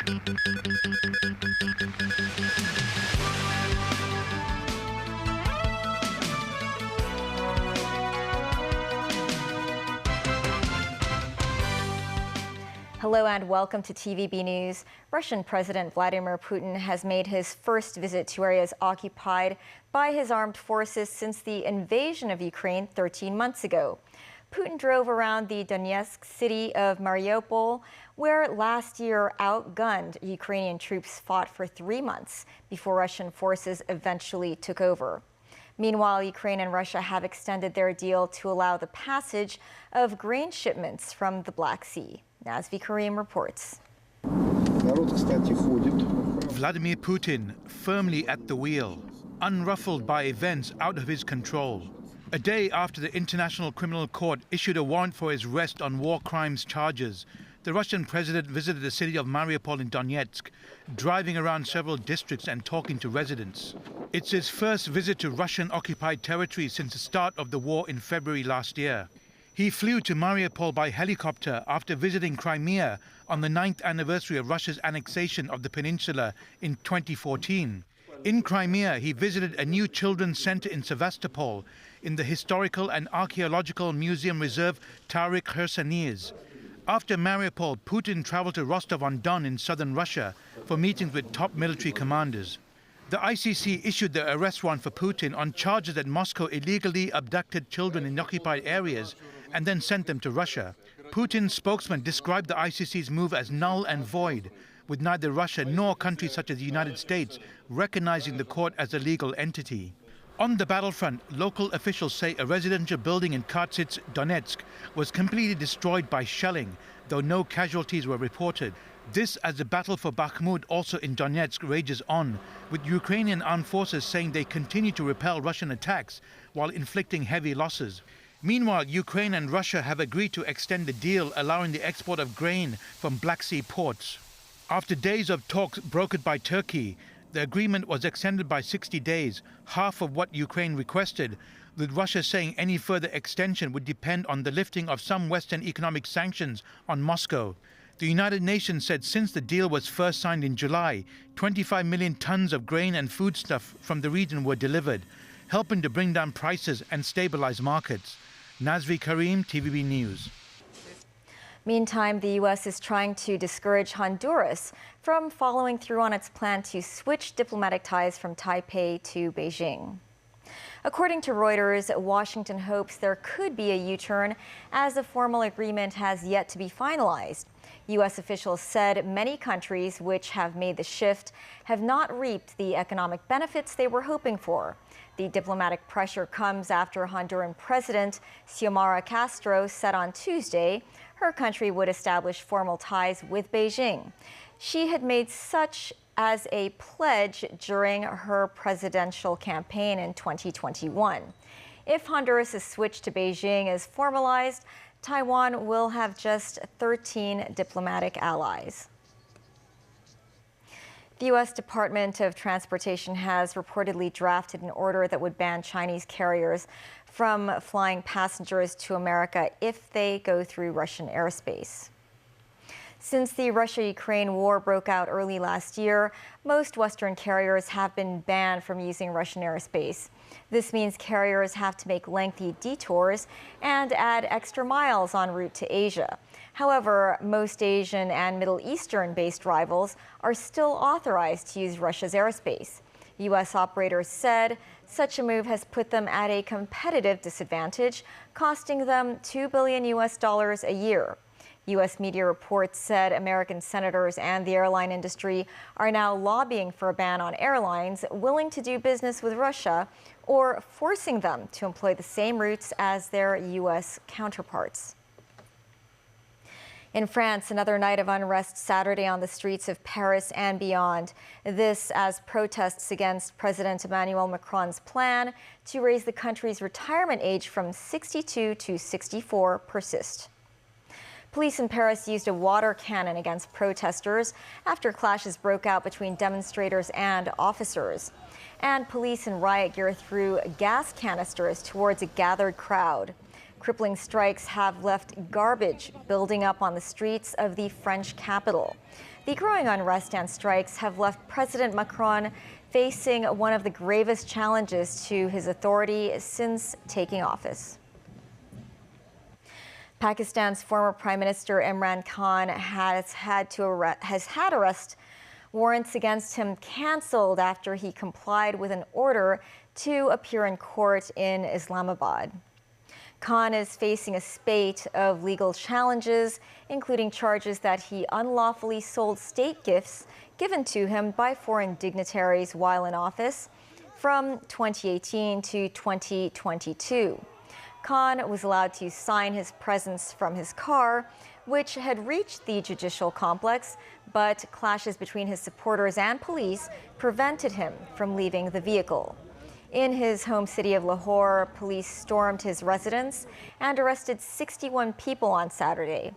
Hello and welcome to TVB News. Russian President Vladimir Putin has made his first visit to areas occupied by his armed forces since the invasion of Ukraine 13 months ago. Putin drove around the Donetsk city of Mariupol, where last year outgunned Ukrainian troops fought for 3 months before Russian forces eventually took over. Meanwhile, Ukraine and Russia have extended their deal to allow the passage of grain shipments from the Black Sea. Nazvi Karim reports. Vladimir Putin firmly at the wheel, unruffled by events out of his control. A day after the International Criminal Court issued a warrant for his arrest on war crimes charges, the Russian president visited the city of Mariupol in Donetsk, driving around several districts and talking to residents. It's his first visit to Russian-occupied territory since the start of the war in February last year. He flew to Mariupol by helicopter after visiting Crimea on the 9th anniversary of Russia's annexation of the peninsula in 2014. In Crimea, he visited a new children's center in Sevastopol, in the historical and archaeological museum reserve Tarik Khersonis. After Mariupol, Putin traveled to Rostov-on-Don in southern Russia for meetings with top military commanders. The ICC issued the arrest warrant for Putin on charges that Moscow illegally abducted children in occupied areas and then sent them to Russia. Putin's spokesman described the ICC's move as null and void, with neither Russia nor countries such as the United States recognizing the court as a legal entity. On the battlefront, local officials say a residential building in Kharkiv, Donetsk, was completely destroyed by shelling, though no casualties were reported. This as the battle for Bakhmut, also in Donetsk, rages on, with Ukrainian armed forces saying they continue to repel Russian attacks while inflicting heavy losses. Meanwhile, Ukraine and Russia have agreed to extend the deal allowing the export of grain from Black Sea ports. After days of talks brokered by Turkey, the agreement was extended by 60 days, half of what Ukraine requested, with Russia saying any further extension would depend on the lifting of some Western economic sanctions on Moscow. The United Nations said since the deal was first signed in July, 25 million tons of grain and foodstuff from the region were delivered, helping to bring down prices and stabilize markets. Nazvi Karim, TVB News. Meantime, the U.S. is trying to discourage Honduras from following through on its plan to switch diplomatic ties from Taipei to Beijing. According to Reuters, Washington hopes there could be a U-turn as a formal agreement has yet to be finalized. U.S. officials said many countries which have made the shift have not reaped the economic benefits they were hoping for. The diplomatic pressure comes after Honduran President Xiomara Castro said on Tuesday her country would establish formal ties with Beijing. She had made such as a pledge during her presidential campaign in 2021. If Honduras' switch to Beijing is formalized, Taiwan will have just 13 diplomatic allies. The U.S. Department of Transportation has reportedly drafted an order that would ban Chinese carriers from flying passengers to America if they go through Russian airspace. Since the Russia-Ukraine war broke out early last year, most Western carriers have been banned from using Russian airspace. This means carriers have to make lengthy detours and add extra miles en route to Asia. However, most Asian and Middle Eastern-based rivals are still authorized to use Russia's airspace. U.S. operators said such a move has put them at a competitive disadvantage, costing them $2 billion a year. U.S. media reports said American senators and the airline industry are now lobbying for a ban on airlines willing to do business with Russia or forcing them to employ the same routes as their U.S. counterparts. In France, another night of unrest Saturday on the streets of Paris and beyond. This as protests against President Emmanuel Macron's plan to raise the country's retirement age from 62 to 64 persist. Police in Paris used a water cannon against protesters after clashes broke out between demonstrators and officers. And police in riot gear threw gas canisters towards a gathered crowd. Crippling strikes have left garbage building up on the streets of the French capital. The growing unrest and strikes have left President Macron facing one of the gravest challenges to his authority since taking office. Pakistan's former Prime Minister Imran Khan has had arrest warrants against him canceled after he complied with an order to appear in court in Islamabad. Khan is facing a spate of legal challenges, including charges that he unlawfully sold state gifts given to him by foreign dignitaries while in office from 2018 to 2022. Khan was allowed to sign his presence from his car, which had reached the judicial complex, but clashes between his supporters and police prevented him from leaving the vehicle. In his home city of Lahore, police stormed his residence and arrested 61 people on Saturday.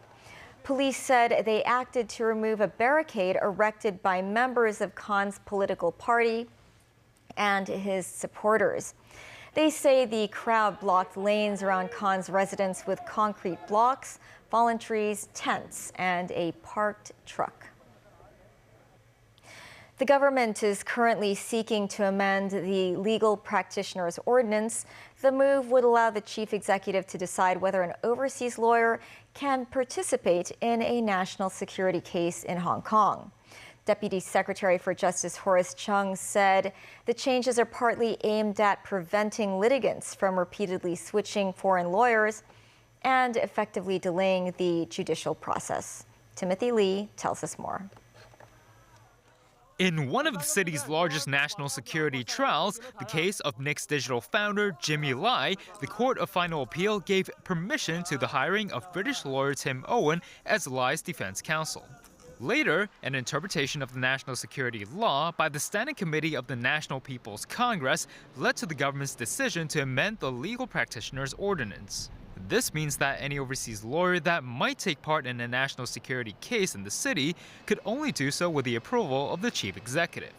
Police said they acted to remove a barricade erected by members of Khan's political party and his supporters. They say the crowd blocked lanes around Khan's residence with concrete blocks, fallen trees, tents, and a parked truck. The government is currently seeking to amend the legal practitioners ordinance. The move would allow the chief executive to decide whether an overseas lawyer can participate in a national security case in Hong Kong. Deputy Secretary for Justice Horace Chung said the changes are partly aimed at preventing litigants from repeatedly switching foreign lawyers and effectively delaying the judicial process. Timothy Lee tells us more. In one of the city's largest national security trials, the case of Nix Digital founder Jimmy Lai, the Court of Final Appeal gave permission to the hiring of British lawyer Tim Owen as Lai's defense counsel. Later, an interpretation of the national security law by the Standing Committee of the National People's Congress led to the government's decision to amend the legal practitioners ordinance. This means that any overseas lawyer that might take part in a national security case in the city could only do so with the approval of the chief executive.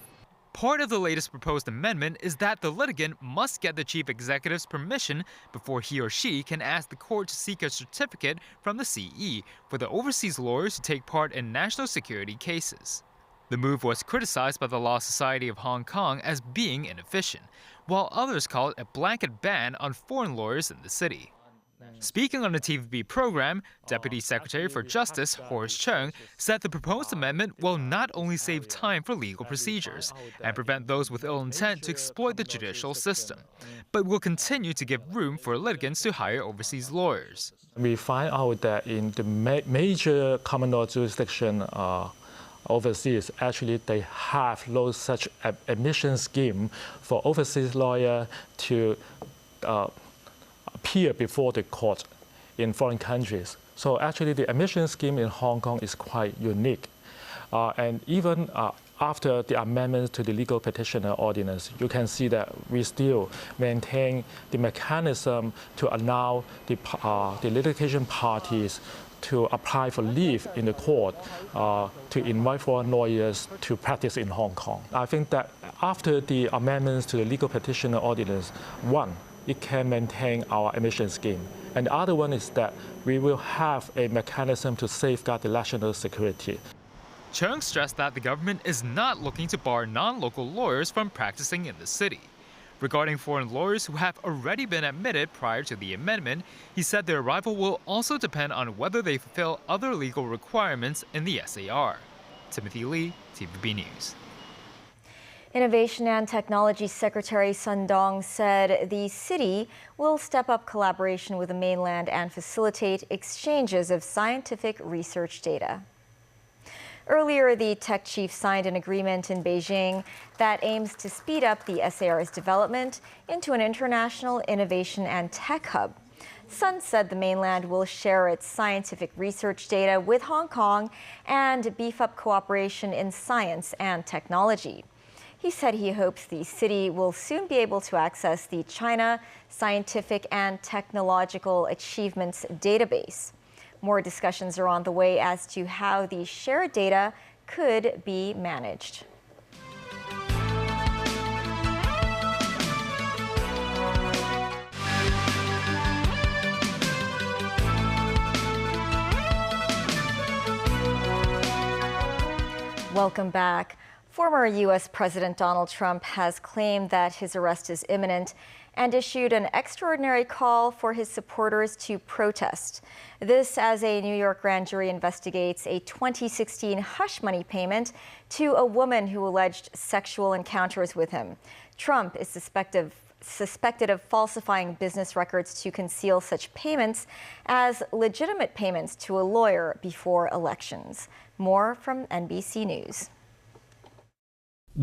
Part of the latest proposed amendment is that the litigant must get the chief executive's permission before he or she can ask the court to seek a certificate from the CE for the overseas lawyers to take part in national security cases. The move was criticized by the Law Society of Hong Kong as being inefficient, while others call it a blanket ban on foreign lawyers in the city. Speaking on the TVB program, Deputy Secretary for Justice Horace Chung said the proposed amendment will not only save time for legal procedures and prevent those with ill intent to exploit the judicial system, but will continue to give room for litigants to hire overseas lawyers. We find out that in the major common law jurisdiction overseas, actually they have no such admission scheme for overseas lawyer to appear before the court in foreign countries. So actually the admission scheme in Hong Kong is quite unique. And even after the amendments to the legal petitioner ordinance, you can see that we still maintain the mechanism to allow the litigation parties to apply for leave in the court to invite foreign lawyers to practice in Hong Kong. I think that after the amendments to the legal petitioner ordinance, one, it can maintain our admission scheme. And the other one is that we will have a mechanism to safeguard the national security. Chung stressed that the government is not looking to bar non-local lawyers from practicing in the city. Regarding foreign lawyers who have already been admitted prior to the amendment, he said their arrival will also depend on whether they fulfill other legal requirements in the SAR. Timothy Lee, TVB News. Innovation and Technology Secretary Sun Dong said the city will step up collaboration with the mainland and facilitate exchanges of scientific research data. Earlier, the tech chief signed an agreement in Beijing that aims to speed up the SAR's development into an international innovation and tech hub. Sun said the mainland will share its scientific research data with Hong Kong and beef up cooperation in science and technology. He said he hopes the city will soon be able to access the China Scientific and Technological Achievements database. More discussions are on the way as to how the shared data could be managed. Welcome back. Former U.S. President Donald Trump has claimed that his arrest is imminent and issued an extraordinary call for his supporters to protest. This as a New York grand jury investigates a 2016 hush money payment to a woman who alleged sexual encounters with him. Trump is suspected of falsifying business records to conceal such payments as legitimate payments to a lawyer before elections. More from NBC News.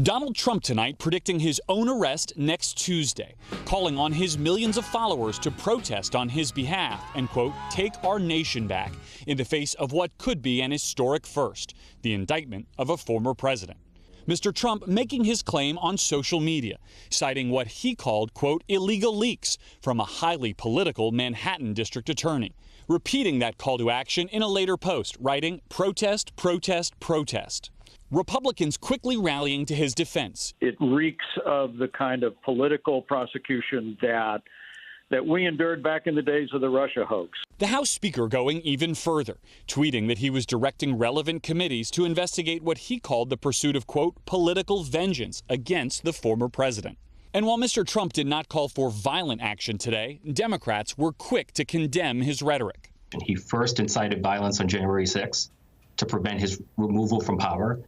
Donald Trump tonight predicting his own arrest next Tuesday, calling on his millions of followers to protest on his behalf and, quote, take our nation back in the face of what could be an historic first, the indictment of a former president. Mr. Trump making his claim on social media, citing what he called, quote, illegal leaks from a highly political Manhattan district attorney, repeating that call to action in a later post, writing, protest, protest, protest. Republicans quickly rallying to his defense. It reeks of the kind of political prosecution that we endured back in the days of the Russia hoax. The House Speaker going even further, tweeting that he was directing relevant committees to investigate what he called the pursuit of, quote, political vengeance against the former president. And while Mr. Trump did not call for violent action today, Democrats were quick to condemn his rhetoric. He first incited violence on January 6th to prevent his removal from power.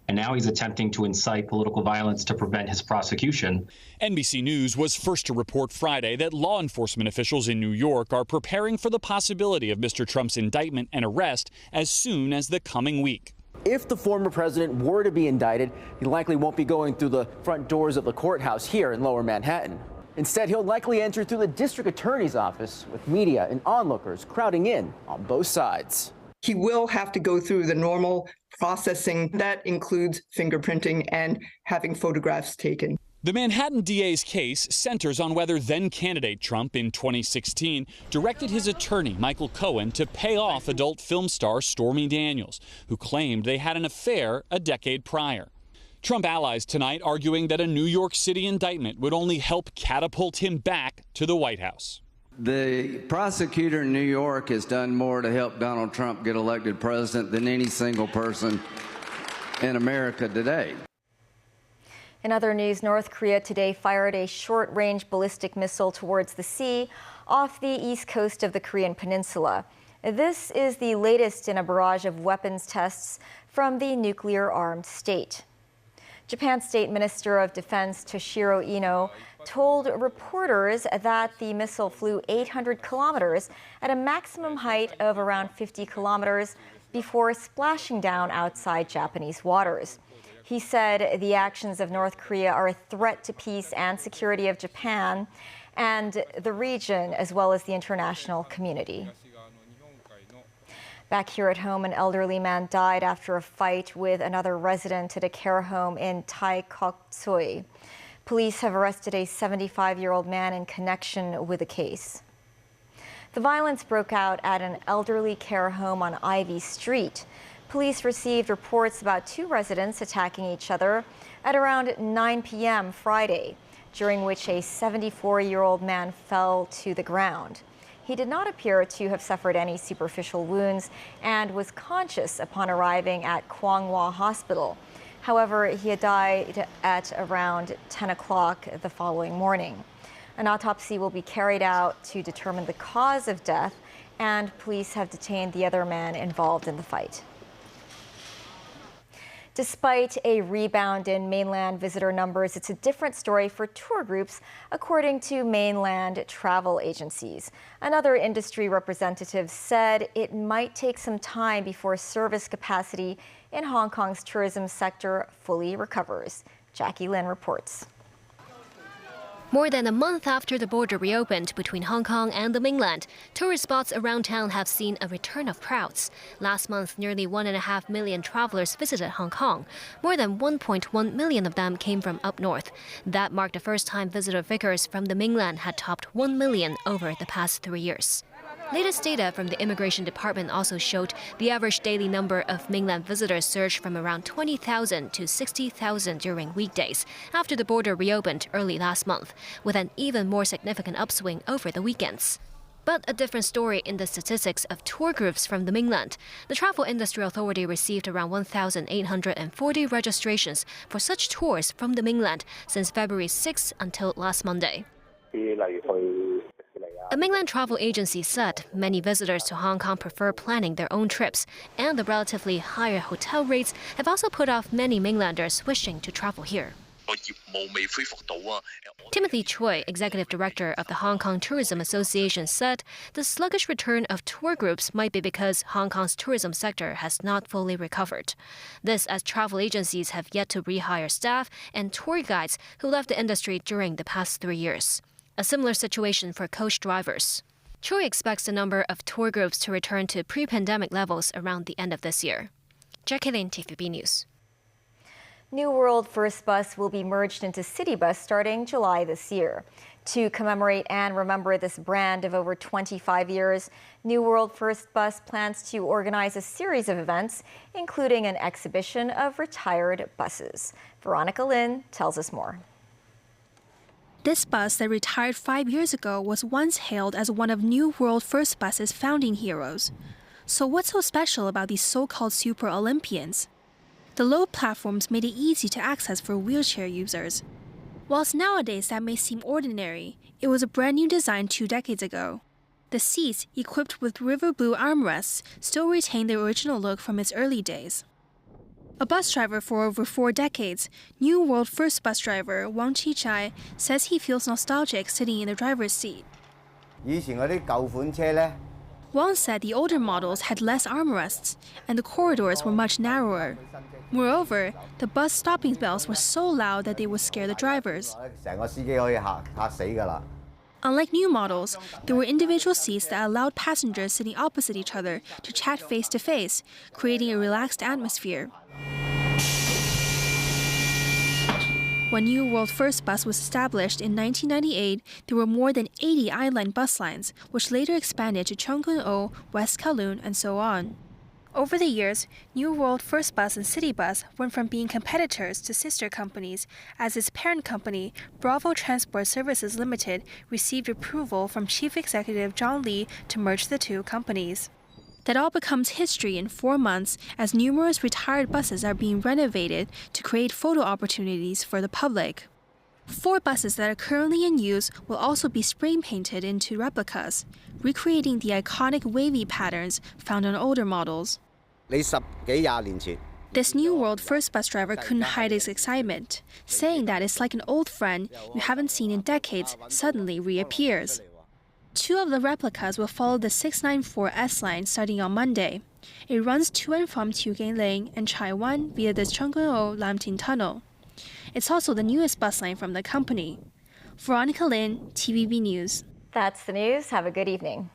And now he's attempting to incite political violence to prevent his prosecution. NBC News was first to report Friday that law enforcement officials in New York are preparing for the possibility of Mr. Trump's indictment and arrest as soon as the coming week. If the former president were to be indicted, he likely won't be going through the front doors of the courthouse here in Lower Manhattan. Instead, he'll likely enter through the district attorney's office with media and onlookers crowding in on both sides. He will have to go through the normal processing that includes fingerprinting and having photographs taken. The Manhattan DA's case centers on whether then-candidate Trump in 2016 directed his attorney, Michael Cohen, to pay off adult film star Stormy Daniels, who claimed they had an affair a decade prior. Trump allies tonight arguing that a New York City indictment would only help catapult him back to the White House. The prosecutor in New York has done more to help Donald Trump get elected president than any single person in America today. In other news, North Korea today fired a short-range ballistic missile towards the sea off the east coast of the Korean peninsula. This is the latest in a barrage of weapons tests from the nuclear-armed state. Japan's State Minister of Defense Toshiro Ino told reporters that the missile flew 800 kilometers at a maximum height of around 50 kilometers before splashing down outside Japanese waters. He said the actions of North Korea are a threat to peace and security of Japan and the region, as well as the international community. Back here at home, an elderly man died after a fight with another resident at a care home in Taekoksui. Police have arrested a 75-year-old man in connection with the case. The violence broke out at an elderly care home on Ivy Street. Police received reports about two residents attacking each other at around 9 p.m. Friday, during which a 74-year-old man fell to the ground. He did not appear to have suffered any superficial wounds and was conscious upon arriving at Kwanghwa Hospital. However, he had died at around 10 o'clock the following morning. An autopsy will be carried out to determine the cause of death, and police have detained the other man involved in the fight. Despite a rebound in mainland visitor numbers, it's a different story for tour groups, according to mainland travel agencies. Another industry representative said it might take some time before service capacity in Hong Kong's tourism sector fully recovers. Jackie Lin reports. More than a month after the border reopened between Hong Kong and the mainland, tourist spots around town have seen a return of crowds. Last month, nearly 1.5 million travelers visited Hong Kong. More than 1.1 million of them came from up north. That marked the first time visitor figures from the mainland had topped 1 million over the past 3 years. Latest data from the Immigration Department also showed the average daily number of mainland visitors surged from around 20,000 to 60,000 during weekdays after the border reopened early last month, with an even more significant upswing over the weekends. But a different story in the statistics of tour groups from the mainland. The Travel Industry Authority received around 1,840 registrations for such tours from the mainland since February 6 until last Monday. A mainland travel agency said many visitors to Hong Kong prefer planning their own trips, and the relatively higher hotel rates have also put off many mainlanders wishing to travel here. Timothy Choi, executive director of the Hong Kong Tourism Association, said the sluggish return of tour groups might be because Hong Kong's tourism sector has not fully recovered. This as travel agencies have yet to rehire staff and tour guides who left the industry during the past 3 years. A similar situation for coach drivers. Choi expects the number of tour groups to return to pre-pandemic levels around the end of this year. Jackie Lin, TVB News. New World First Bus will be merged into City Bus starting July this year. To commemorate and remember this brand of over 25 years, New World First Bus plans to organize a series of events, including an exhibition of retired buses. Veronica Lin tells us more. This bus that retired 5 years ago was once hailed as one of New World First Bus's founding heroes. So what's so special about these so-called super Olympians? The low platforms made it easy to access for wheelchair users. Whilst nowadays that may seem ordinary, it was a brand new design 2 decades ago. The seats, equipped with river blue armrests, still retain the original look from its early days. A bus driver for over 4 decades, New World First Bus driver Wang Chi-chai says he feels nostalgic sitting in the driver's seat. Wang said the older models had less armrests, and the corridors were much narrower. Moreover, the bus stopping bells were so loud that they would scare the drivers. Unlike new models, there were individual seats that allowed passengers sitting opposite each other to chat face to face, creating a relaxed atmosphere. When New World First Bus was established in 1998, there were more than 80 I-Line bus lines, which later expanded to Chung Kung-o, West Kowloon, and so on. Over the years, New World First Bus and City Bus went from being competitors to sister companies, as its parent company, Bravo Transport Services Limited, received approval from Chief Executive John Lee to merge the two companies. That all becomes history in 4 months as numerous retired buses are being renovated to create photo opportunities for the public. 4 buses that are currently in use will also be spray painted into replicas, recreating the iconic wavy patterns found on older models. This New World First Bus driver couldn't hide his excitement, saying that it's like an old friend you haven't seen in decades suddenly reappears. 2 of the replicas will follow the 694 S line starting on Monday. It runs to and from Tugeng Lane and Chai Wan via the Chung Kung-o Lam Tin Tunnel. It's also the newest bus line from the company. Veronica Lin, TVB News. That's the news. Have a good evening.